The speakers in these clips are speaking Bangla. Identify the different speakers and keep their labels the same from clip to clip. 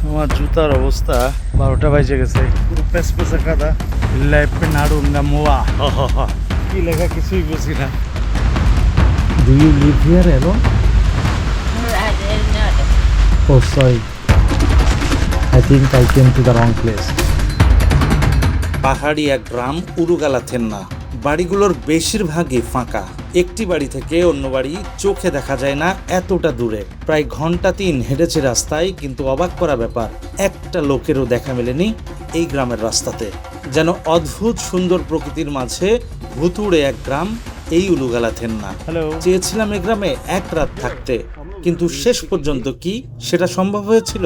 Speaker 1: আমার জুতার অবস্থা 12টা বাজে গেছে, পুরো পেসপেসা কাদা। লাইফে নাড়ুঙ্গা মোয়া কি লেখা কিছুই বুঝি না। Do you live here alone? Oh, sorry. I think I came to the wrong place.
Speaker 2: পাহাড়ি এক গ্রাম উরুগালা থেন্না। বাড়িগুলোর বেশিরভাগই ফাঁকা। একটি বাড়ি থেকে অন্য বাড়ি চোখে দেখা যায় না, এতটা দূরে। প্রায় ঘন্টা 3 হেঁটেছে রাস্তায়, কিন্তু অবাক করা ব্যাপার, একটা লোকেরও দেখা মেলেনি এই গ্রামের রাস্তাতে। যেন অদ্ভুত সুন্দর প্রকৃতির মাঝে ভুতুড়ে এক গ্রাম এই উলুগালা থেন্না। চেয়েছিলাম এই গ্রামে এক রাত থাকতে, কিন্তু শেষ পর্যন্ত কি সেটা সম্ভব হয়েছিল?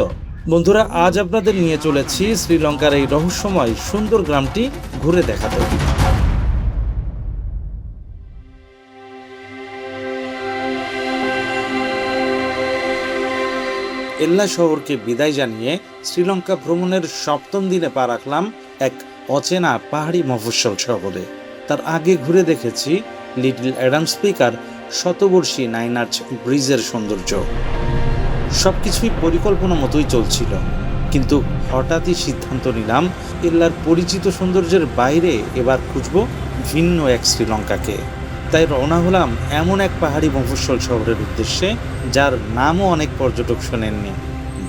Speaker 2: বন্ধুরা, আজ আপনাদের নিয়ে চলেছি শ্রীলঙ্কার এই রহস্যময় সুন্দর গ্রামটি ঘুরে দেখাতে। এল্লা শহরকে বিদায় জানিয়ে শ্রীলঙ্কা ভ্রমণের 7ম দিনে পা রাখলাম এক অচেনা পাহাড়ি মফস্বল শহরে। তার আগে ঘুরে দেখেছি লিটল অ্যাডাম স্পিকার শতবর্ষী 9 আর্চ ব্রিজের সৌন্দর্য। সবকিছুই পরিকল্পনা মতোই চলছিল, কিন্তু হঠাৎই সিদ্ধান্ত নিলাম এল্লার পরিচিত সৌন্দর্যের বাইরে এবার খুঁজব ভিন্ন এক শ্রীলঙ্কাকে। তাই রওনা হলাম এমন এক পাহাড়ি মফস্বল শহরের উদ্দেশ্যে যার নামও অনেক পর্যটক শোনেননি,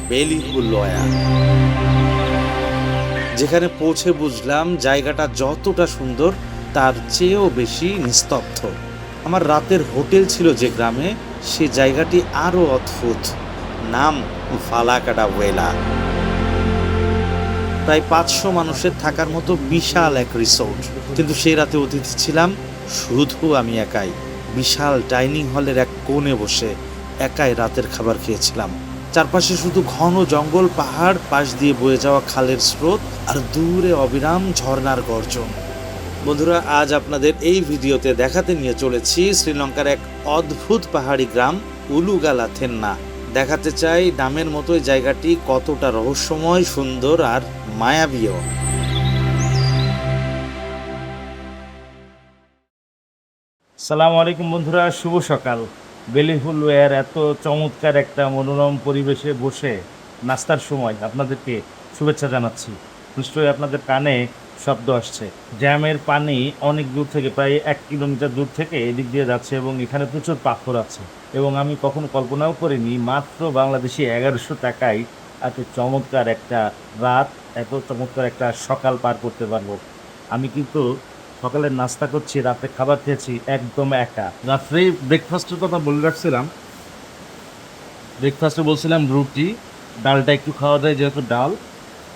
Speaker 2: বেলিহুলয়া। যেখানে পৌঁছে বুঝলাম জায়গাটা যতটা সুন্দর তার চেয়েও বেশি নিস্তব্ধ। আমার রাতের হোটেল ছিল যে গ্রামে, সে জায়গাটি আরও অদ্ভুত। নাম ফালাকাডা ওয়েলা। প্রায় 500 মানুষের থাকার মতো বিশাল এক রিসোর্ট, কিন্তু সেই রাতে অতিথি ছিলাম শুধু আমি একাই। বিশাল ডাইনিং হলের এক কোণে বসে একাই রাতের খাবার খেয়েছিলাম। চারপাশে শুধু ঘন জঙ্গল, পাহাড়, পাশ দিয়ে বয়ে যাওয়া খালের স্রোত আর দূরে অবিরাম ঝর্ণার গর্জন। বন্ধুরা, আজ আপনাদের এই ভিডিওতে দেখাতে নিয়ে চলেছি শ্রীলঙ্কার এক অদ্ভুত পাহাড়ি গ্রাম উলুগালা থেন্না। দেখাতে চাই নামের মতোই জায়গাটি কতটা রহস্যময়, সুন্দর আর মায়াবীয়।
Speaker 1: আসসালামু আলাইকুম বন্ধুরা, শুভ সকাল। বেলিহুলওয়ার এত চমৎকার একটা মনোরম পরিবেশে বসে নাস্তার সময় আপনাদেরকে শুভেচ্ছা জানাচ্ছি। নিশ্চয়ই আপনাদের কানে শব্দ আসছে। জ্যামের পানি অনেক দূর থেকে, প্রায় 1 কিলোমিটার দূর থেকে এদিক দিয়ে যাচ্ছে এবং এখানে প্রচুর পাথর আছে। এবং আমি কখনো কল্পনাও করিনি মাত্র বাংলাদেশি 1100 টাকায় এত চমৎকার একটা রাত, এত চমৎকার একটা সকাল পার করতে পারবো। আমি কিন্তু সকালের নাস্তা করছি, রাতে খাবার খেয়েছি একদম একা। রাত্রে ব্রেকফাস্টের কথা বলে রাখছিলাম। ব্রেকফাস্টে বলছিলাম রুটি, ডালটা একটু খাওয়া যায় যেহেতু ডাল,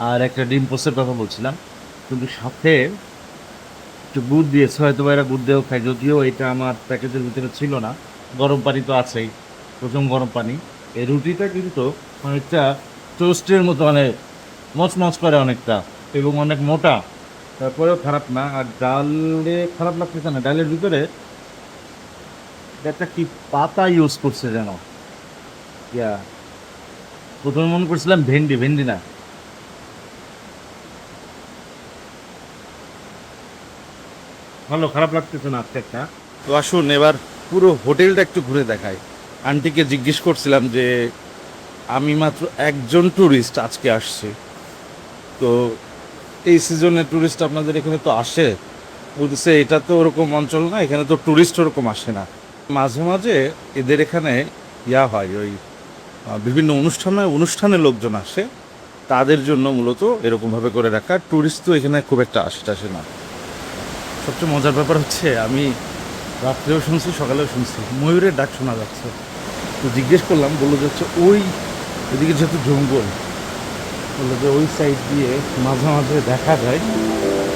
Speaker 1: আর একটা ডিম পোস্টের কথা বলছিলাম। কিন্তু সাথে একটু গুড় দিয়েছে, হয়তো এরা গুড় দিয়েও খাই, যদিও এটা আমার প্যাকেজের ভিতরে ছিল না। গরম পানি তো আছেই, প্রথম গরম পানি। এই রুটিটা কিন্তু অনেকটা টোস্টের মতো, মানে মচমচ করে অনেকটা এবং অনেক মোটা, তারপরেও খারাপ না। আর ডালে খারাপ লাগতেছে না। ডালের ভিতরে একটা কি পাতা ইউজ করছে যেন, ইয়া প্রথমে মনে করছিলাম ভেন্ডি না। ভালো, খারাপ লাগতেছে না আজকে একটা। তো আসুন এবার পুরো হোটেলটা একটু ঘুরে দেখাই। আন্টিকে জিজ্ঞেস করছিলাম যে আমি মাত্র একজন ট্যুরিস্ট আজকে আসছি, তো এই সিজনে ট্যুরিস্ট আপনাদের এখানে তো আসে? বলতেছে এটা তো ওরকম অঞ্চল না, এখানে তো ট্যুরিস্ট ওরকম আসে না। মাঝে মাঝে এদের এখানে হয়, ওই বিভিন্ন অনুষ্ঠানে লোকজন আসে, তাদের জন্য মূলত এরকমভাবে করে রাখা। ট্যুরিস্ট তো এখানে খুব একটা আসে না। সবচেয়ে মজার ব্যাপার হচ্ছে, আমি রাত্রেও শুনছি, সকালেও শুনছি, ময়ূরের ডাক শোনা যাচ্ছে। তো জিজ্ঞেস করলাম, বললো যে হচ্ছে ওই এদিকে যেহেতু জঙ্গল, বললো যে ওই সাইড দিয়ে মাঝে মাঝে দেখা যায়,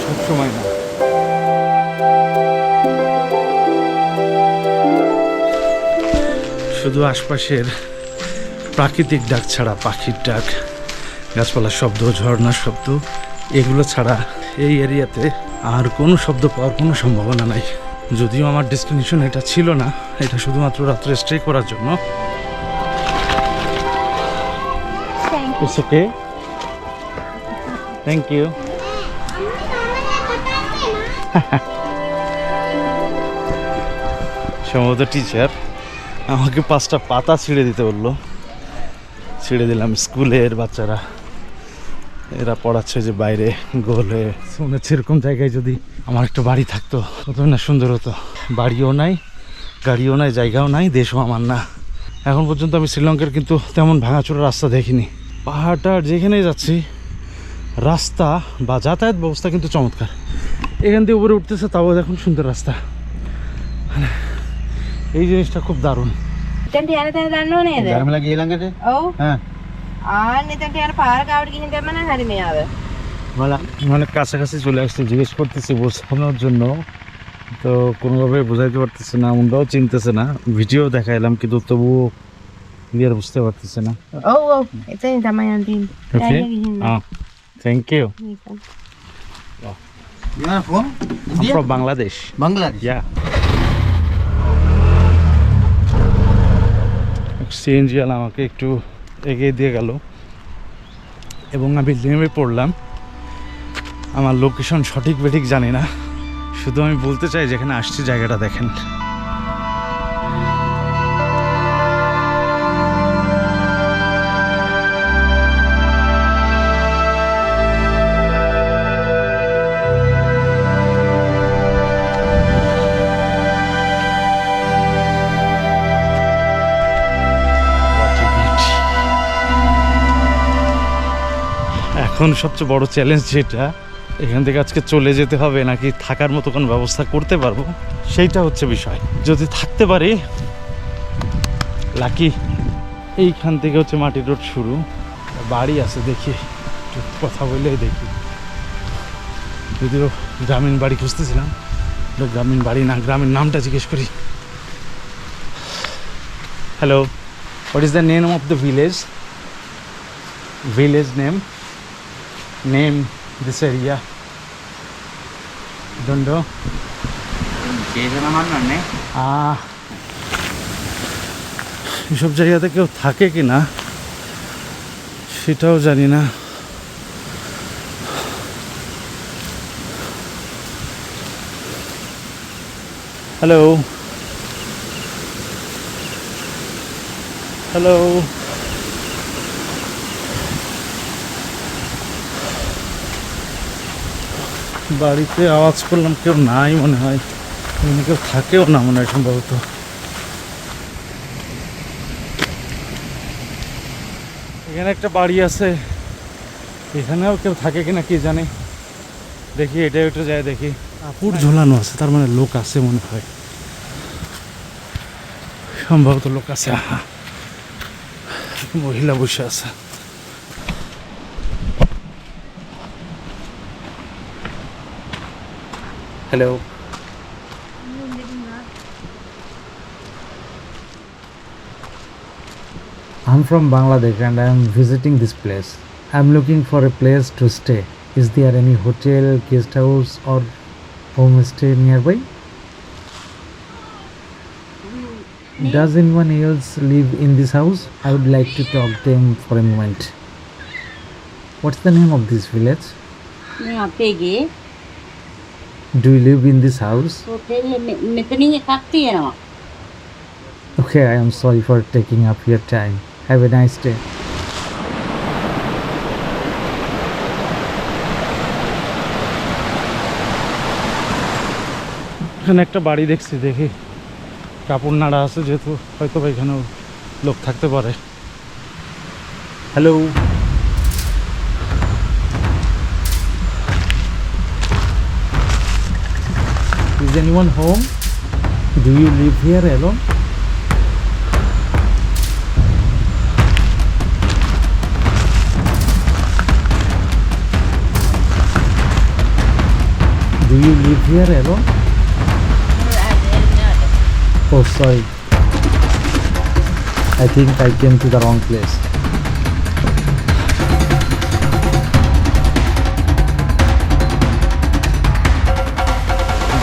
Speaker 1: সবসময় না। শুধু আশপাশের প্রাকৃতিক ডাক ছাড়া, পাখির ডাক, গাছপালার শব্দ, ঝর্ণার শব্দ, এগুলো ছাড়া এই এরিয়াতে আর কোনো শব্দ পাওয়ার কোনো সম্ভাবনা নাই। যদিও আমার ডেস্টিনেশন এটা ছিল না, এটা শুধুমাত্র রাত্রে স্টে করার জন্য। It's okay. Thank you. সম্ভবত টিচার আমাকে 5টা পাতা ছিঁড়ে দিতে বললো, ছিঁড়ে দিলাম। স্কুলের বাচ্চারা এরা পড়াচ্ছে যে বাইরে গোল হয়ে। মনে হচ্ছে এরকম জায়গায় যদি আমার একটা বাড়ি থাকতো কত না সুন্দর হতো। বাড়িও নাই, গাড়িও নাই, জায়গাও নাই, দেশও আমার না। এখন পর্যন্ত আমি শ্রীলঙ্কার কিন্তু তেমন ভাঙাচোরা রাস্তা দেখিনি। পাহাড়টার যেখানেই যাচ্ছি রাস্তা বা যাতায়াত ব্যবস্থা কিন্তু চমৎকার। এখান দিয়ে উপরে উঠতেছে, তাও দেখুন সুন্দর রাস্তা। এই জিনিসটা খুব দারুণ।
Speaker 3: දැන් තියන තැන දන්නව නේද?
Speaker 4: ධර්මලා ගිය ළඟට
Speaker 3: ඔව්.
Speaker 4: හා
Speaker 3: ආන්න එතනට යන පාර ගාවට ගිහින් දැම්ම නම් හරි මෙයාව.
Speaker 4: මල
Speaker 1: মানে কাছাকাছি চলে আসছে, জিজ্ঞেস করতেছি বোঝানোর জন্য, তো কোনোভাবে বোঝাইতে পারতেছে না, উন্ডাও চিনতেছে না। ভিডিও দেখাইলাম কিন্তু তবুও ক্লিয়ার বুঝতে পারতেছে না।
Speaker 3: ඔව් ඔව්. එතනින් තමයි යන්න තියෙන්නේ.
Speaker 1: ওকে,
Speaker 3: දැන් ගිහින්.
Speaker 1: Thank you.
Speaker 4: you are from India
Speaker 1: from Bangladesh.
Speaker 4: Bangladesh
Speaker 1: yeah, CNG আলা আমাকে একটু এগিয়ে দিয়ে গেল এবং আমি নেমে পড়লাম। আমার লোকেশন সঠিক বেঠিক জানি না, শুধু আমি বলতে চাই যেখানে আসছি জায়গাটা দেখেন। এখন সবচেয়ে বড় চ্যালেঞ্জ যেটা, এখান থেকে আজকে চলে যেতে হবে নাকি থাকার মতো কোনো ব্যবস্থা করতে পারবো, সেইটা হচ্ছে বিষয়। যদি থাকতে পারি লাকি। এইখান থেকে হচ্ছে মাটির রোড শুরু, বাড়ি আছে দেখি, একটু কথা বললেই দেখি। যদিও গ্রামীণ বাড়ি খুঁজতেছিলাম, গ্রামীণ বাড়ি না, গ্রামের নামটা জিজ্ঞেস করি। Hello, what is the name of the village? Village name, name this area, don't know. এসব জায়গাতে কেউ থাকে কি না সেটাও জানি না। হ্যালো হ্যালো, বাড়িতে আওয়াজ করলাম, কেউ নাই মনে হয়, এখানে কেউ থাকেও না মনে হয় সম্ভবত। এখানে একটা বাড়ি আছে, এখানেও কেউ থাকে কিনা কি জানে। দেখি এটা একটু যায় দেখি। কাপড় ঝোলানো আছে, তার মানে লোক আছে মনে হয়, সম্ভবত লোক আছে। আহা, মহিলা বসে আছে।
Speaker 2: Hello, I'm from Bangladesh and I am visiting this place. I'm looking for a place to stay. Is there any hotel, guest house or homestay nearby? Does anyone else live in this house? I would like to talk to them for a moment. What's the name of this village?
Speaker 3: අපේගේ
Speaker 2: Do you live in this house?
Speaker 3: මෙතනින් එකක් තියෙනවා.
Speaker 2: Okay, I am sorry for taking up your time. Have a nice day.
Speaker 1: এখানে একটা বাড়ি দেখছি, দেখি কাপড় নাড়া আছে, যেহেতু হয়তো বা এখানেও লোক থাকতে পারে। Hello,
Speaker 2: Is anyone home? Do you live here alone? Do you live here alone? Oh, sorry. I think I came to the wrong place.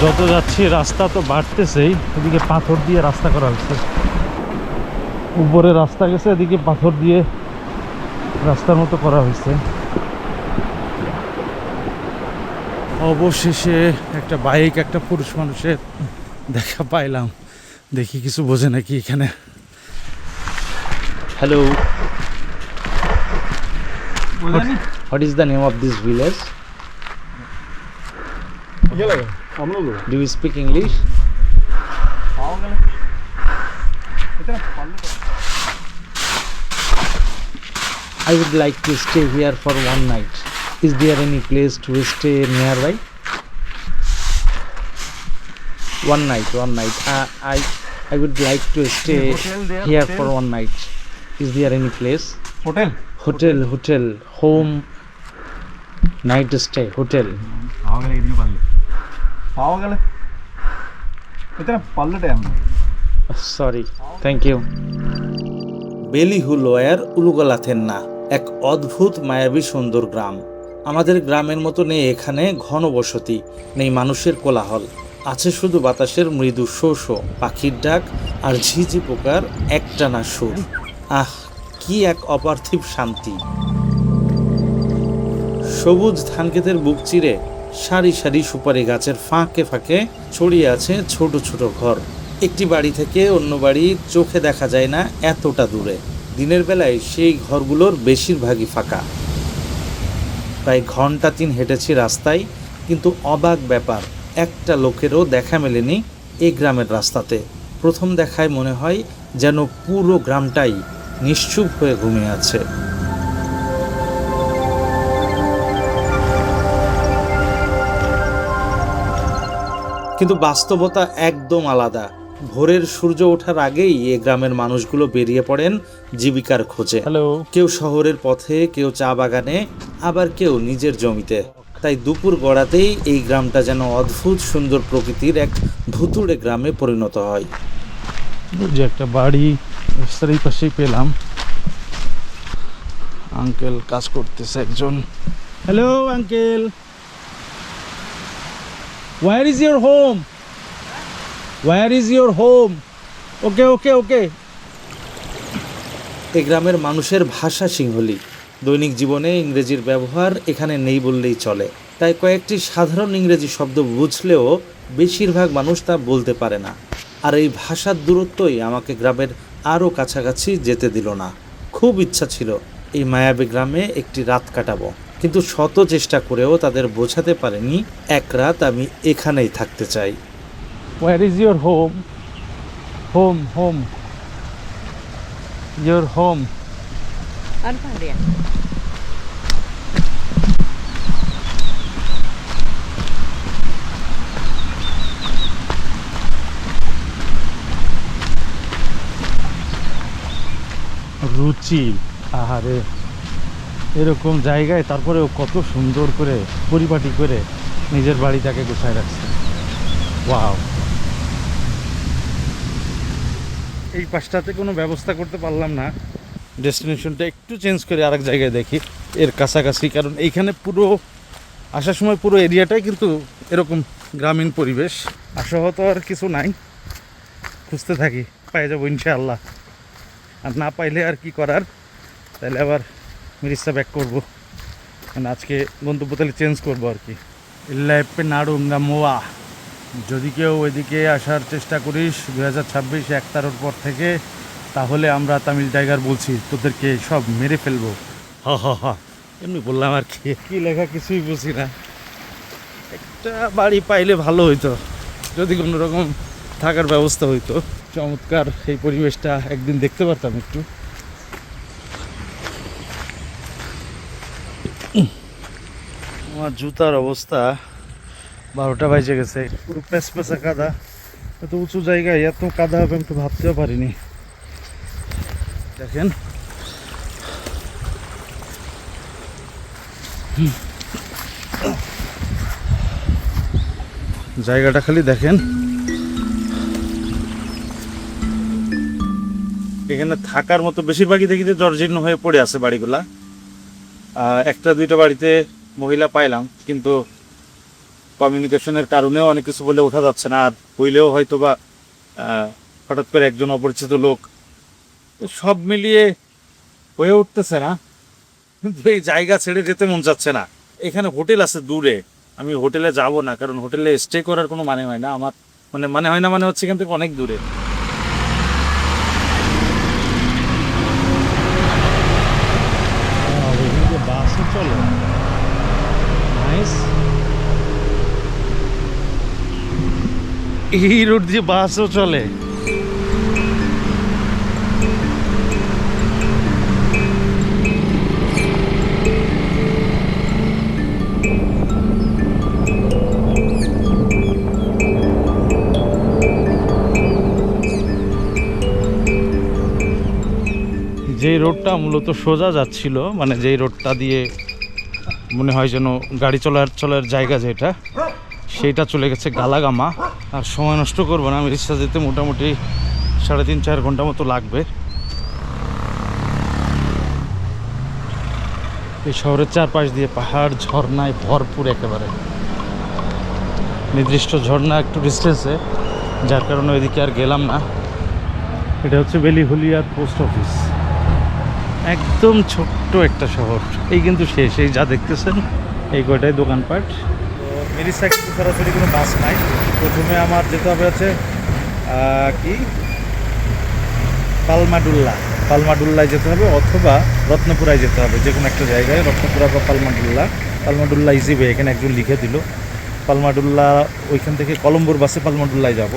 Speaker 1: যত যাচ্ছি রাস্তা তো বাড়তেছেই, এদিকে পাথর দিয়ে রাস্তা করা হচ্ছে, উপরে রাস্তা গেছে, এদিকে পাথর দিয়ে রাস্তার মতো করা হয়েছে। অবশেষে একটা বাইক, একটা পুরুষ মানুষের দেখা পাইলাম। দেখি কিছু বোঝে নাকি এখানে। Hello,
Speaker 2: What is the name of this village? Do you speak English? I would like to stay here for one night. Is there any place to stay nearby? One night. I would like to stay here for one night. Is there any place? Hotel, home, night stay, hotel. Sorry, thank you. বেলিহুলোয়ার উলুগলাথেন্না এক অদ্ভুত মায়াবী সুন্দর গ্রাম। আমাদের গ্রামের মতো নেই এখানে ঘনবসতি, নেই মানুষের কোলাহল, আছে শুধু বাতাসের মৃদু শো শো, পাখির ডাক আর ঝিঝি পোকার একটানা সুর। আহ, কি এক অপার্থিব শান্তি। সবুজ ধানক্ষেতের বুক চিরে সারি সারি সুপারি গাছের ফাঁকে ফাঁকে ছড়িয়ে আছে ছোট ছোট ঘর। একটি বাড়ি থেকে অন্য বাড়ি চোখে দেখা যায় না, এতটা দূরে। দিনের বেলায় সেই ঘরগুলোর বেশিরভাগই ফাঁকা। প্রায় ঘন্টা 3 হেঁটেছি রাস্তায়, কিন্তু অবাক ব্যাপার, একটা লোকেরও দেখা মেলেনি এই গ্রামের রাস্তাতে। প্রথম দেখায় মনে হয় যেন পুরো গ্রামটাই নিশ্চুপ হয়ে ঘুমিয়ে আছে। কিন্তু বাস্তবতা একদম আলাদা। ভোরের সূর্য ওঠার আগেই এই গ্রামের মানুষগুলো বেরিয়ে পড়েন জীবিকার খোঁজে। কেউ শহরের পথে, কেউ চা বাগানে, আবার কেউ নিজের জমিতে। তাই দুপুর গড়াতেই এই গ্রামটা যেন অদ্ভুত সুন্দর প্রকৃতির এক ভুতুড়ে গ্রামে পরিণত হয়।
Speaker 1: যে একটা বাড়ি রাস্তার পাশেই পেলাম, আঙ্কেল কাজ করতেছে একজন। Hello uncle, where is your home? Where is your home? Okay.
Speaker 2: এই গ্রামের মানুষের ভাষা সিংহলি। দৈনিক জীবনে ইংরেজির ব্যবহার এখানে নেই বললেই চলে। তাই কয়েকটি সাধারণ ইংরেজি শব্দ বুঝলেও বেশিরভাগ মানুষ তা বলতে পারে না। আর এই ভাষার দূরত্বই আমাকে গ্রামের আরও কাছাকাছি যেতে দিল না। খুব ইচ্ছা ছিল এই মায়াবী গ্রামে একটি রাত কাটাবো, কিন্তু শত চেষ্টা করেও তাদের বোঝাতে পারেনি এক রাত আমি এখানেই থাকতে চাই।
Speaker 1: Where is your home? Home. Your home.
Speaker 3: Alfaria.
Speaker 1: রুচি, আহারে, এরকম জায়গায় তারপরেও কত সুন্দর করে পরিপাটি করে নিজের বাড়িটাকে গুছায় রাখছে। ওয়াও। এই পাশটাতে কোনো ব্যবস্থা করতে পারলাম না, ডেস্টিনেশনটা একটু চেঞ্জ করে আরেক জায়গায় দেখি এর কাছাকাছি, কারণ এইখানে পুরো আসার সময় পুরো এরিয়াটাই কিন্তু এরকম গ্রামীণ পরিবেশ। আশাহত আর কিছু নাই, খুঁজতে থাকি, পাই যাবো ইনশাআল্লাহ। আর না পাইলে আর কি করার, তাহলে আবার মিরিস্তা ব্যাক করবো, মানে আজকে গন্তব্য তাহলে চেঞ্জ করবো আর কি। ইল্লাইপে নাড়ুঙ্গা মোয়া, যদি কেউ ওইদিকে আসার চেষ্টা করিস 2026 1 তারিখের পর থেকে, তাহলে আমরা তামিল টাইগার বলছি, তোদেরকে সব মেরে ফেলবো। হা এমনি বললাম আর কি, কি লেখা কিছুই বুঝি না। একটা বাড়ি পাইলে ভালো হইতো, যদি কোনো রকম থাকার ব্যবস্থা হইতো। চমৎকার এই পরিবেশটা একদিন দেখতে পারতাম একটু। আমার জুতার অবস্থা 12টা বাজে গেছে, পুরো প্যাঁচা কাদা। এত উঁচু জায়গায় এত কাদা হবে আমি তো ভাবতেও পারিনি। দেখেন জায়গাটা খালি দেখেন। এখানে থাকার মতো বেশিরভাগই দেখি যে জর্জীর্ণ হয়ে পড়ে আছে বাড়িগুলা। একটা দুইটা বাড়িতে মহিলা পাইলাম, কিন্তু কমিউনিকেশনের কারণেও অনেক কিছু বলে ওঠা যাচ্ছে না, আর হইলেও হয়তো বা হঠাৎ করে একজন অপরিচিত লোক, সব মিলিয়ে হয়ে উঠতেছে না। কিন্তু এই জায়গা ছেড়ে যেতে মন যাচ্ছে না। এখানে হোটেল আছে দূরে, আমি হোটেলে যাব না, কারণ হোটেলে স্টে করার কোনো মানে হয় না আমার, মানে হচ্ছে এখান থেকে অনেক দূরে। বাসও চলে। নাইস। এই রোড দিয়ে বাসও চলে। যে রোডটা মূলত সোজা যাচ্ছিল, মানে যেই রোডটা দিয়ে মনে হয় যেন গাড়ি চলার জায়গা যেটা, সেইটা চলে গেছে গালাগামা। আর সময় নষ্ট করবো না, আমি রিক্সা যেতে মোটামুটি 3.5-4 ঘন্টা মতো লাগবে। এই শহরের চারপাশ দিয়ে পাহাড় ঝর্ণায় ভরপুর, একেবারে নির্দিষ্ট ঝর্ণা একটু ডিস্টেন্সে, যার কারণে ওইদিকে আর গেলাম না। এটা হচ্ছে বেলিহুলিয়ার পোস্ট অফিস। একদম ছোট্ট একটা শহর। এই কিন্তু শেষ, এই যা দেখতেছেন এই কয়টাই দোকানপাট। তো মিরিসা কিন্তু সরাসরি কোনো বাস নাই। প্রথমে আমার যেতে হবে হচ্ছে কি পালমাডুল্লায় যেতে হবে, অথবা রত্নপুরায় যেতে হবে, যে কোনো একটা জায়গায়, রত্নপুরা বা পালমাডুল্লা ইজি ওয়ে। এখানে একজন লিখে দিল পালমাডুল্লা। ওইখান থেকে কলম্বোর বাসে পালমাডুল্লায় যাব।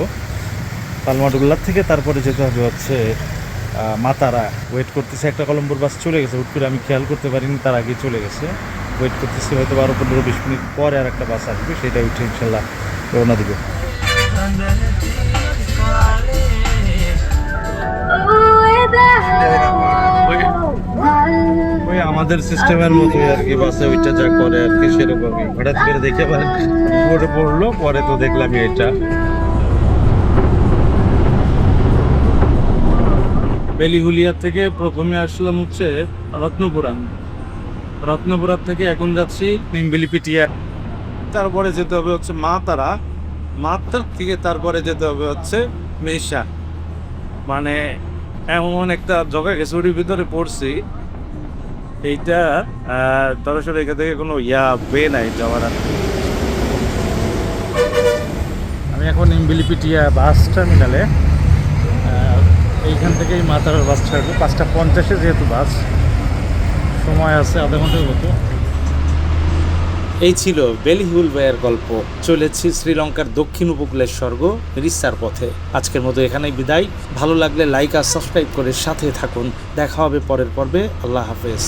Speaker 1: পালমাডুল্লার থেকে তারপরে যেতে হবে হচ্ছে মাতারা। ওয়েট করতেছে, একটা কলম্বোর বাস চলে গেছে, হুট করে আমি খেয়াল করতে পারিনি, তার আগে চলে গেছে। ওয়েট করতেছি, হয়তো 12-15-20 মিনিট পরে আর একটা বাস আসবে, সেটা উঠে ইনশাল্লাহ রওনা দিব। ওই আমাদের সিস্টেমের মতো আর কি, বাসে ওইটা যা করে আর কি সেরকমই। হঠাৎ করে দেখে পরে পড়লো, পরে তো দেখলাম এটা। বেলিহুলিয়া থেকে প্রথমে আসলাম হচ্ছে রত্নপুরা থেকে এখন যাচ্ছি নিমবিলিপিটিয়া। তারপরে যেতে হবে হচ্ছে মাতার থেকে তারপরে যেতে হবে হচ্ছে মেশা। মানে এমন একটা জায়গা গেছুরির ভিতরে পড়ছি, এইটা দরসল এখান থেকে কোনো বে নাই যাওয়ার। আমি এখন নিমবিলিপিটিয়া বাস টার্মিনালে। এইখান থেকেই মাতারার বাস ছাড়বে 5:50, যেহেতু বাস সময় আছে আধা ঘন্টার মতো।
Speaker 2: এই ছিল বেলিহুল বেয়ের গল্প। চলেছি শ্রীলঙ্কার দক্ষিণ উপকূলের স্বর্গ রিসার পথে। আজকের মতো এখানেই বিদায়। ভালো লাগলে লাইক আর সাবস্ক্রাইব করে সাথে থাকুন। দেখা হবে পরের পর্বে। আল্লাহ হাফেজ।